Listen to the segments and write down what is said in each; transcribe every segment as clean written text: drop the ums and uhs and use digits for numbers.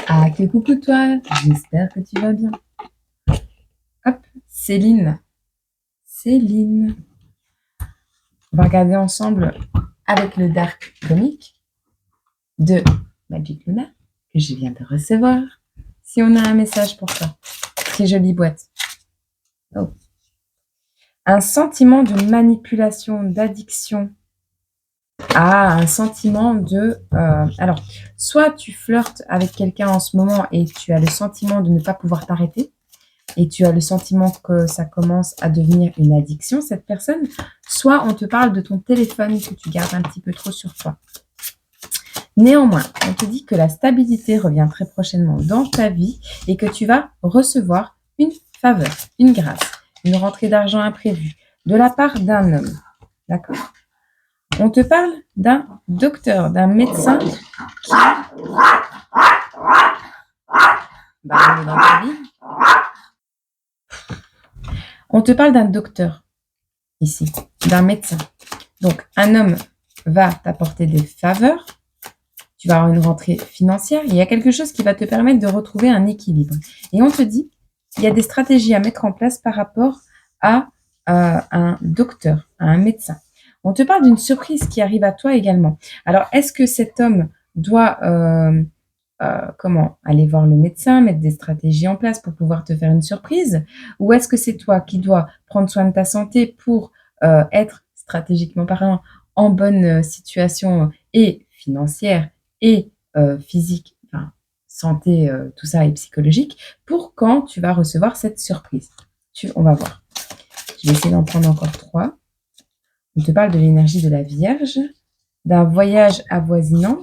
Ah, que coucou toi, j'espère que tu vas bien. Hop, Céline. Céline. On va regarder ensemble avec le Dark Comic de Magic Luna que je viens de recevoir. Si on a un message pour toi. Quelle jolie boîte. Oh. Un sentiment de manipulation, d'addiction. Ah, un sentiment de... alors, soit tu flirtes avec quelqu'un en ce moment et tu as le sentiment de ne pas pouvoir t'arrêter, et tu as le sentiment que ça commence à devenir une addiction, cette personne, soit on te parle de ton téléphone que tu gardes un petit peu trop sur toi. Néanmoins, on te dit que la stabilité revient très prochainement dans ta vie et que tu vas recevoir une faveur, une grâce, une rentrée d'argent imprévue de la part d'un homme. D'accord ? On te parle d'un docteur, d'un médecin qui va dans ta vie. On te parle d'un docteur ici, d'un médecin. Donc, un homme va t'apporter des faveurs, tu vas avoir une rentrée financière, il y a quelque chose qui va te permettre de retrouver un équilibre. Et on te dit, il y a des stratégies à mettre en place par rapport à un docteur, à un médecin. On te parle d'une surprise qui arrive à toi également. Alors, est-ce que cet homme doit aller voir le médecin, mettre des stratégies en place pour pouvoir te faire une surprise, ou est-ce que c'est toi qui dois prendre soin de ta santé pour être stratégiquement parlant en bonne situation et financière et physique, enfin santé, tout ça et psychologique, pour quand tu vas recevoir cette surprise. On va voir. Je vais essayer d'en prendre encore 3. On te parle de l'énergie de la Vierge, d'un voyage avoisinant.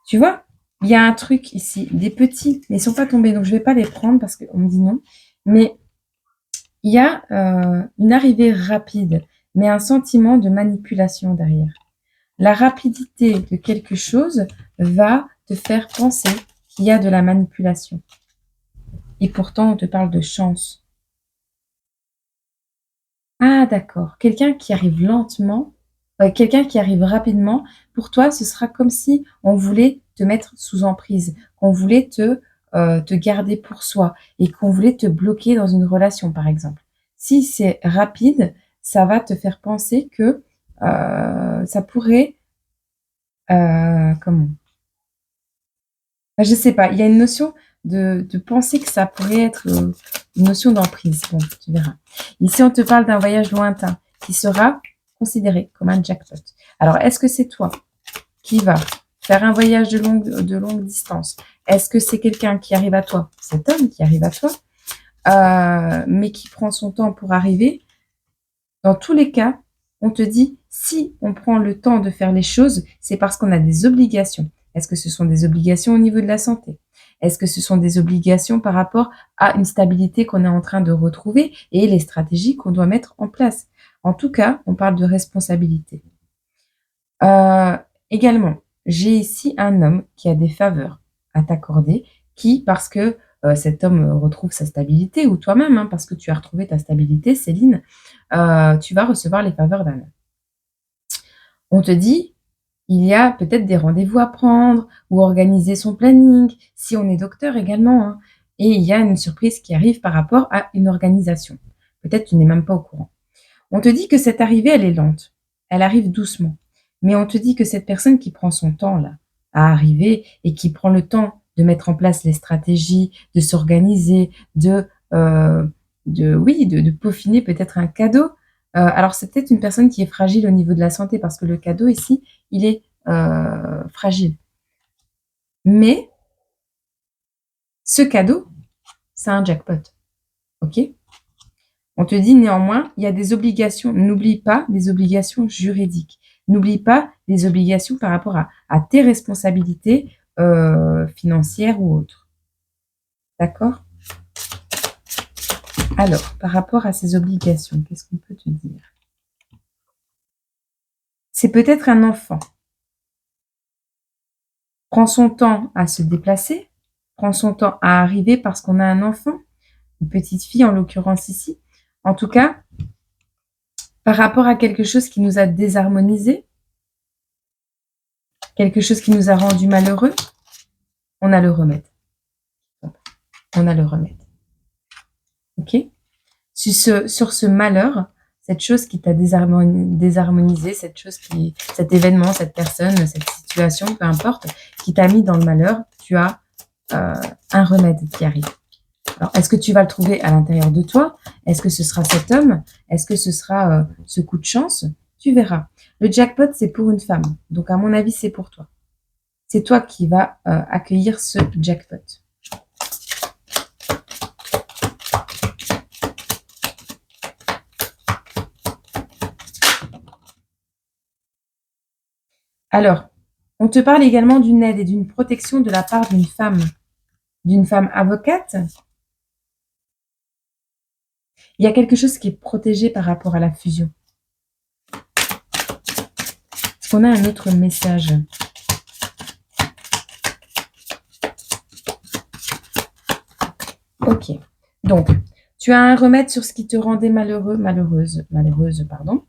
Tu vois, il y a un truc ici, des petits, mais ils ne sont pas tombés, donc je ne vais pas les prendre parce qu'on me dit non. Mais il y a une arrivée rapide, mais un sentiment de manipulation derrière. La rapidité de quelque chose va te faire penser qu'il y a de la manipulation. Et pourtant, on te parle de chance. Ah, d'accord. Quelqu'un qui arrive lentement, quelqu'un qui arrive rapidement, pour toi, ce sera comme si on voulait te mettre sous emprise, qu'on voulait te garder pour soi et qu'on voulait te bloquer dans une relation, par exemple. Si c'est rapide, ça va te faire penser que ça pourrait... comment je sais pas, il y a une notion de penser que ça pourrait être une notion d'emprise. Bon, tu verras. Ici, on te parle d'un voyage lointain qui sera considéré comme un jackpot. Alors, est-ce que c'est toi qui va faire un voyage de longue distance? Est-ce que c'est quelqu'un qui arrive à toi? Cet homme qui arrive à toi, mais qui prend son temps pour arriver? Dans tous les cas, on te dit, si on prend le temps de faire les choses, c'est parce qu'on a des obligations. Est-ce que ce sont des obligations au niveau de la santé? Est-ce que ce sont des obligations par rapport à une stabilité qu'on est en train de retrouver et les stratégies qu'on doit mettre en place? En tout cas, on parle de responsabilité. Également, j'ai ici un homme qui a des faveurs à t'accorder, qui, parce que cet homme retrouve sa stabilité, ou toi-même, hein, parce que tu as retrouvé ta stabilité, Céline, tu vas recevoir les faveurs d'un homme. On te dit, il y a peut-être des rendez-vous à prendre ou organiser son planning, si on est docteur également, hein, et il y a une surprise qui arrive par rapport à une organisation. Peut-être tu n'es même pas au courant. On te dit que cette arrivée, elle est lente. Elle arrive doucement. Mais on te dit que cette personne qui prend son temps là à arriver et qui prend le temps de mettre en place les stratégies, de s'organiser, de peaufiner peut-être un cadeau. Alors c'est peut-être une personne qui est fragile au niveau de la santé parce que le cadeau ici, il est fragile. Mais ce cadeau, c'est un jackpot. Ok ? On te dit néanmoins, il y a des obligations. N'oublie pas les obligations juridiques. N'oublie pas les obligations par rapport à tes responsabilités financières ou autres. D'accord ? Alors, par rapport à ces obligations, qu'est-ce qu'on peut te dire? C'est peut-être un enfant. Prend son temps à se déplacer, prend son temps à arriver parce qu'on a un enfant, une petite fille en l'occurrence ici. En tout cas, par rapport à quelque chose qui nous a désharmonisés, quelque chose qui nous a rendu malheureux, On a le remède. On a le remède. Ok? Sur ce malheur, cette chose qui t'a désharmonisé, cet événement, cette personne, cette situation, peu importe, qui t'a mis dans le malheur, tu as un remède qui arrive. Alors, est-ce que tu vas le trouver à l'intérieur de toi? Est-ce que ce sera cet homme? Est-ce que ce sera ce coup de chance? Tu verras. Le jackpot, c'est pour une femme. Donc, à mon avis, c'est pour toi. C'est toi qui vas accueillir ce jackpot. Alors, on te parle également d'une aide et d'une protection de la part d'une femme avocate. Il y a quelque chose qui est protégé par rapport à la fusion. Est-ce qu'on a un autre message? Ok. Donc, tu as un remède sur ce qui te rendait malheureuse, pardon.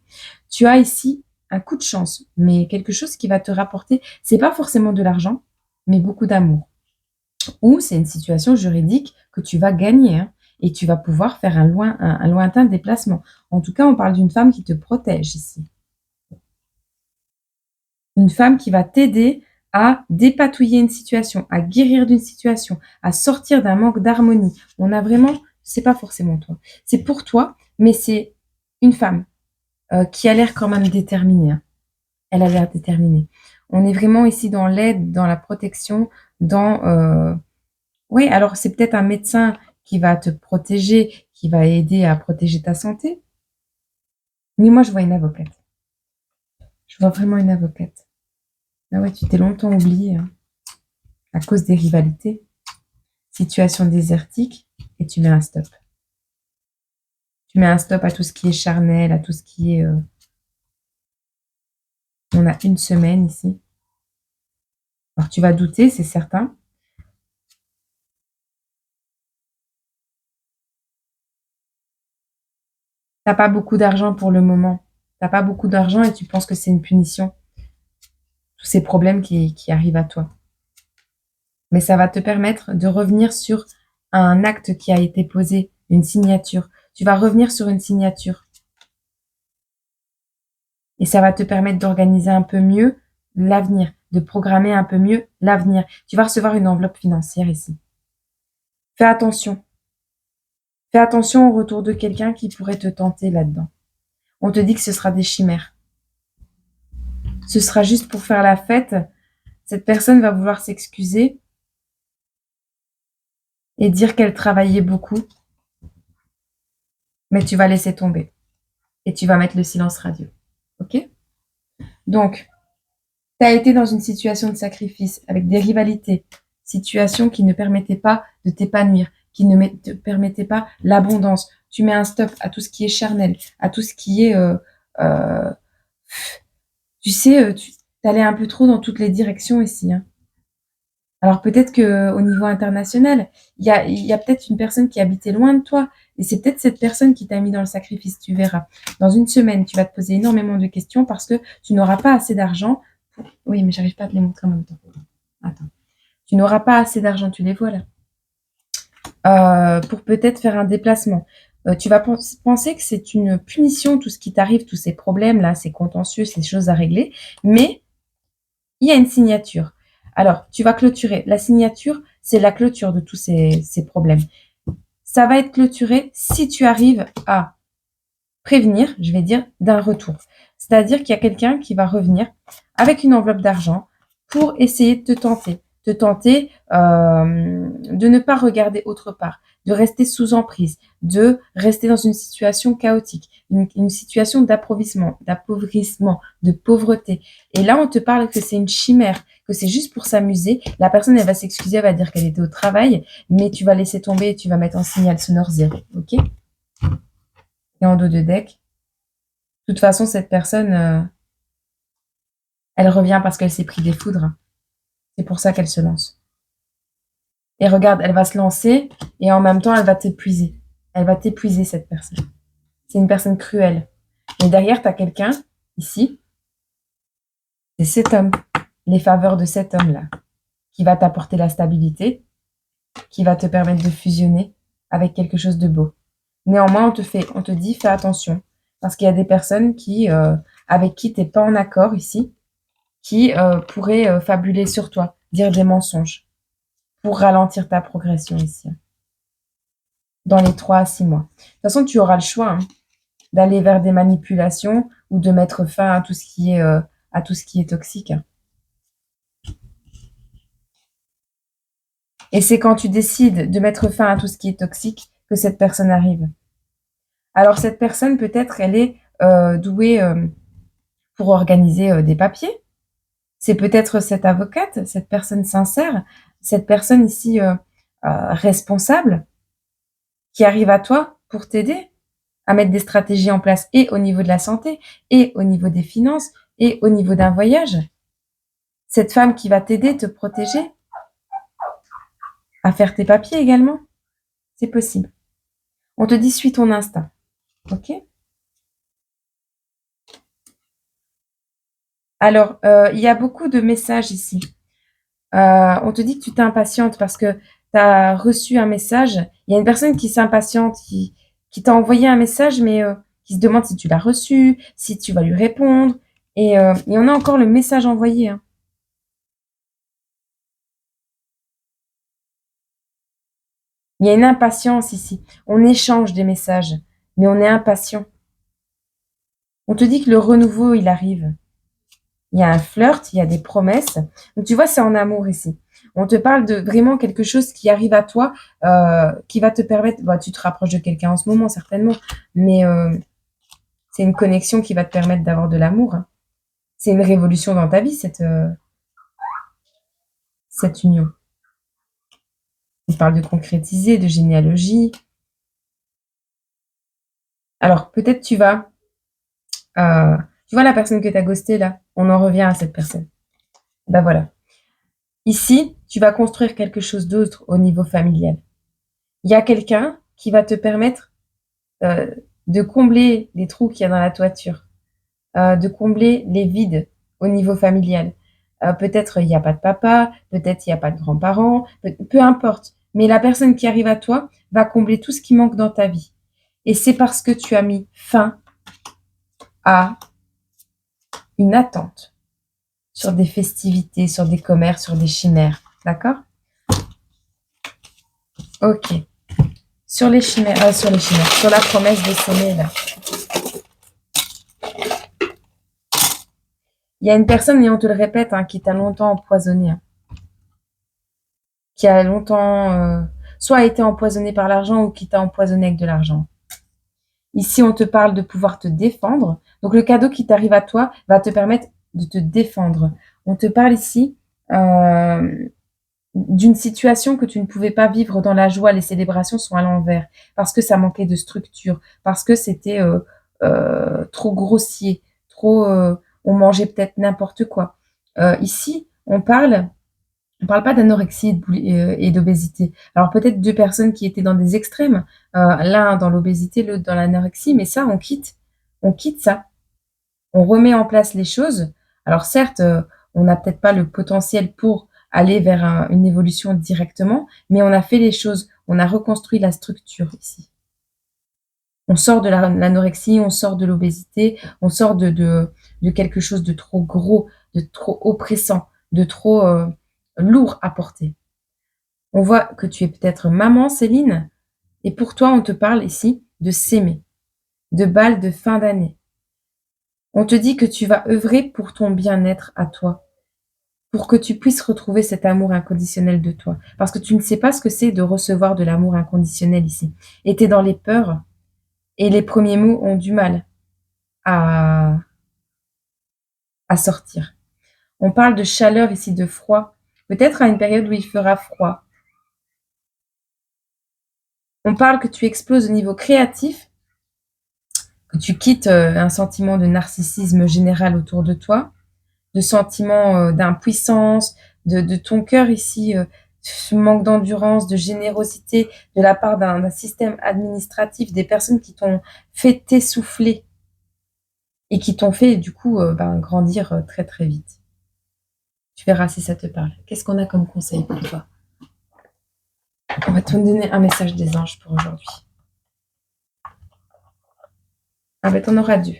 Tu as ici un coup de chance, mais quelque chose qui va te rapporter, c'est pas forcément de l'argent, mais beaucoup d'amour. Ou c'est une situation juridique que tu vas gagner, hein, et tu vas pouvoir faire un lointain déplacement. En tout cas, on parle d'une femme qui te protège ici. Une femme qui va t'aider à dépatouiller une situation, à guérir d'une situation, à sortir d'un manque d'harmonie. On a vraiment, c'est pas forcément toi, c'est pour toi, mais c'est une femme qui a l'air quand même déterminée, hein. Elle a l'air déterminée. On est vraiment ici dans l'aide, dans la protection, oui, alors c'est peut-être un médecin qui va te protéger, qui va aider à protéger ta santé. Mais moi, je vois une avocate. Je vois vraiment une avocate. Ah ouais, tu t'es longtemps oublié, hein, à cause des rivalités. Situation désertique, et tu mets un stop. Tu mets un stop à tout ce qui est charnel, à tout ce qui est... On a une semaine ici. Alors, tu vas douter, c'est certain. T'as pas beaucoup d'argent pour le moment. T'as pas beaucoup d'argent et tu penses que c'est une punition. Tous ces problèmes qui arrivent à toi. Mais ça va te permettre de revenir sur un acte qui a été posé, une signature. Tu vas revenir sur une signature. Et ça va te permettre d'organiser un peu mieux l'avenir, de programmer un peu mieux l'avenir. Tu vas recevoir une enveloppe financière ici. Fais attention. Fais attention au retour de quelqu'un qui pourrait te tenter là-dedans. On te dit que ce sera des chimères. Ce sera juste pour faire la fête. Cette personne va vouloir s'excuser et dire qu'elle travaillait beaucoup. Mais tu vas laisser tomber. Et tu vas mettre le silence radio. Ok? Donc, tu as été dans une situation de sacrifice avec des rivalités, situation qui ne permettait pas de t'épanouir, qui ne te permettait pas l'abondance. Tu mets un stop à tout ce qui est charnel, à tout ce qui est... tu sais, tu allais un peu trop dans toutes les directions ici, hein. Alors peut-être qu'au niveau international, il y a peut-être une personne qui habitait loin de toi, et c'est peut-être cette personne qui t'a mis dans le sacrifice, tu verras. Dans une semaine, tu vas te poser énormément de questions parce que tu n'auras pas assez d'argent. Oui, mais j'arrive pas à te les montrer en même temps. Attends. Tu n'auras pas assez d'argent, tu les vois là, pour peut-être faire un déplacement. Tu vas penser que c'est une punition, tout ce qui t'arrive, tous ces problèmes-là, ces contentieux, ces choses à régler, mais il y a une signature. Alors, tu vas clôturer. La signature, c'est la clôture de tous ces problèmes. Ça va être clôturé si tu arrives à prévenir, je vais dire, d'un retour. C'est-à-dire qu'il y a quelqu'un qui va revenir avec une enveloppe d'argent pour essayer de te tenter de ne pas regarder autre part, de rester sous emprise, de rester dans une situation chaotique, une situation d'appauvrissement, de pauvreté. Et là, on te parle que c'est une chimère, que c'est juste pour s'amuser. La personne, elle va s'excuser, elle va dire qu'elle était au travail, mais tu vas laisser tomber et tu vas mettre en signal sonore 0, ok? Et en dos de deck, de toute façon, cette personne, elle revient parce qu'elle s'est pris des foudres. C'est pour ça qu'elle se lance. Et regarde, elle va se lancer et en même temps, elle va t'épuiser. Elle va t'épuiser, cette personne. C'est une personne cruelle. Mais derrière, tu as quelqu'un, ici, c'est cet homme, les faveurs de cet homme-là, qui va t'apporter la stabilité, qui va te permettre de fusionner avec quelque chose de beau. Néanmoins, on te dit, fais attention, parce qu'il y a des personnes avec qui tu n'es pas en accord ici, qui pourraient fabuler sur toi, dire des mensonges, pour ralentir ta progression ici, dans les 3 à 6 mois. De toute façon, tu auras le choix d'aller vers des manipulations ou de mettre fin à tout ce qui est toxique. Et c'est quand tu décides de mettre fin à tout ce qui est toxique que cette personne arrive. Alors cette personne, peut-être, elle est douée pour organiser des papiers. C'est peut-être cette avocate, cette personne sincère, cette personne ici responsable qui arrive à toi pour t'aider à mettre des stratégies en place et au niveau de la santé, et au niveau des finances, et au niveau d'un voyage. Cette femme qui va t'aider, te protéger, à faire tes papiers également. C'est possible. On te dit, suis ton instinct. Ok ? Alors, il y a beaucoup de messages ici. On te dit que tu t'impatientes parce que tu as reçu un message. Il y a une personne qui s'impatiente, qui t'a envoyé un message, mais qui se demande si tu l'as reçu, si tu vas lui répondre. Et il y en a encore le message envoyé. Hein. Il y a une impatience ici. On échange des messages, mais on est impatient. On te dit que le renouveau, il arrive. Il y a un flirt, il y a des promesses. Donc, tu vois, c'est en amour ici. On te parle de vraiment quelque chose qui arrive à toi, qui va te permettre... Bah, tu te rapproches de quelqu'un en ce moment, certainement, mais c'est une connexion qui va te permettre d'avoir de l'amour. Hein. C'est une révolution dans ta vie, cette union. On parle de concrétiser, de généalogie. Alors, peut-être tu vois la personne que tu as ghostée là, on en revient à cette personne. Ben voilà. Ici, tu vas construire quelque chose d'autre au niveau familial. Il y a quelqu'un qui va te permettre de combler les trous qu'il y a dans la toiture, de combler les vides au niveau familial. Peut-être il n'y a pas de papa, peut-être il n'y a pas de grands-parents, peu importe. Mais la personne qui arrive à toi va combler tout ce qui manque dans ta vie. Et c'est parce que tu as mis fin à une attente sur des festivités, sur des commerces, sur des chimères. D'accord ? Ok. Sur les chimères, sur la promesse de s'aimer, là. Il y a une personne, et on te le répète, hein, qui t'a longtemps empoisonné. Hein. Qui a longtemps, soit été empoisonné par l'argent ou qui t'a empoisonné avec de l'argent. Ici, on te parle de pouvoir te défendre. Donc, le cadeau qui t'arrive à toi va te permettre de te défendre. On te parle ici d'une situation que tu ne pouvais pas vivre dans la joie. Les célébrations sont à l'envers parce que ça manquait de structure, parce que c'était trop grossier, on mangeait peut-être n'importe quoi. Ici, on parle pas d'anorexie et d'obésité. Alors peut-être 2 personnes qui étaient dans des extrêmes, l'un dans l'obésité, l'autre dans l'anorexie, mais ça, on quitte ça. On remet en place les choses. Alors certes, on n'a peut-être pas le potentiel pour aller vers une évolution directement, mais on a fait les choses, on a reconstruit la structure ici. On sort de l'anorexie, on sort de l'obésité, on sort de quelque chose de trop gros, de trop oppressant, de trop lourd à porter. On voit que tu es peut-être maman, Céline, et pour toi, on te parle ici de s'aimer, de bal de fin d'année. On te dit que tu vas œuvrer pour ton bien-être à toi, pour que tu puisses retrouver cet amour inconditionnel de toi. Parce que tu ne sais pas ce que c'est de recevoir de l'amour inconditionnel ici. Et tu es dans les peurs, et les premiers mots ont du mal à sortir. On parle de chaleur ici, de froid. Peut-être à une période où il fera froid. On parle que tu exploses au niveau créatif, que tu quittes un sentiment de narcissisme général autour de toi, de sentiment d'impuissance, de ton cœur ici, manque d'endurance, de générosité de la part d'un système administratif, des personnes qui t'ont fait t'essouffler et qui t'ont fait du coup grandir très très vite. Tu verras si ça te parle. Qu'est-ce qu'on a comme conseil pour toi? On va te donner un message des anges pour aujourd'hui. Ah ben, t'en auras deux.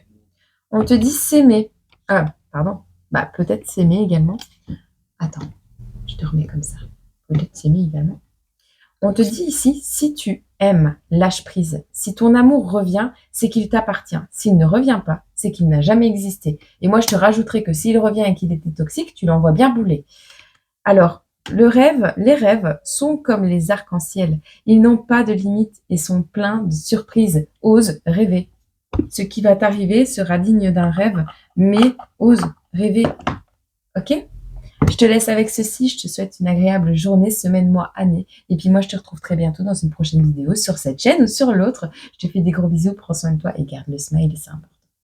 On te dit s'aimer. Ah, pardon. Bah, peut-être s'aimer également. Attends, je te remets comme ça. Peut-être s'aimer également. On te dit ici, si tu aimes, lâche prise. Si ton amour revient, c'est qu'il t'appartient. S'il ne revient pas, c'est qu'il n'a jamais existé. Et moi, je te rajouterai que s'il revient et qu'il était toxique, tu l'envoies bien bouler. Alors, les rêves sont comme les arcs-en-ciel. Ils n'ont pas de limite et sont pleins de surprises. Ose rêver. Ce qui va t'arriver sera digne d'un rêve, mais ose rêver. Ok? Je te laisse avec ceci. Je te souhaite une agréable journée, semaine, mois, année. Et puis moi, je te retrouve très bientôt dans une prochaine vidéo sur cette chaîne ou sur l'autre. Je te fais des gros bisous. Prends soin de toi et garde le smile, c'est important.